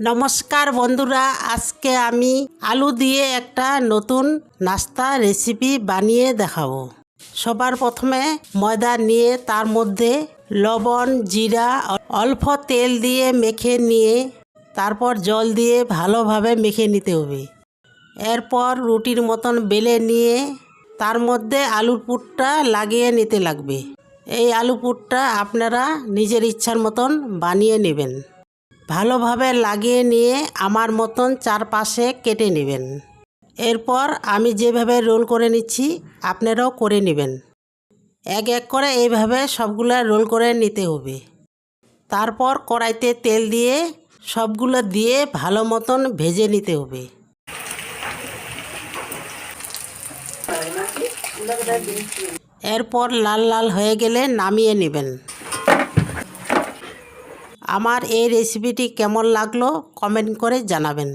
নমস্কার বন্ধুরা, আজকে আমি আলু দিয়ে একটা নতুন নাস্তা রেসিপি বানিয়ে দেখাবো। সবার প্রথমে ময়দা নিয়ে তার মধ্যে লবণ, জিরা, অল্প তেল দিয়ে মেখে নিয়ে তারপর জল দিয়ে ভালোভাবে মেখে নিতে হবে। এরপর রুটির মতন বেলে নিয়ে তার মধ্যে আলুর পুরটা লাগিয়ে নিতে লাগবে। এই আলু পুরটা আপনারা নিজের ইচ্ছার মতন বানিয়ে নেবেন। ভালোভাবে লাগিয়ে নিয়ে আমার মতন চারপাশে কেটে নেবেন। এরপর আমি যেভাবে রোল করে নিচ্ছি আপনারাও করে নেবেন। এক এক করে এইভাবে সবগুলো রোল করে নিতে হবে। তারপর কড়াইতে তেল দিয়ে সবগুলো দিয়ে ভালো মতন ভেজে নিতে হবে। এরপর লাল লাল হয়ে গেলে নামিয়ে নেবেন। আমার এই রেসিপিটি কেমন লাগলো কমেন্ট করে জানাবেন।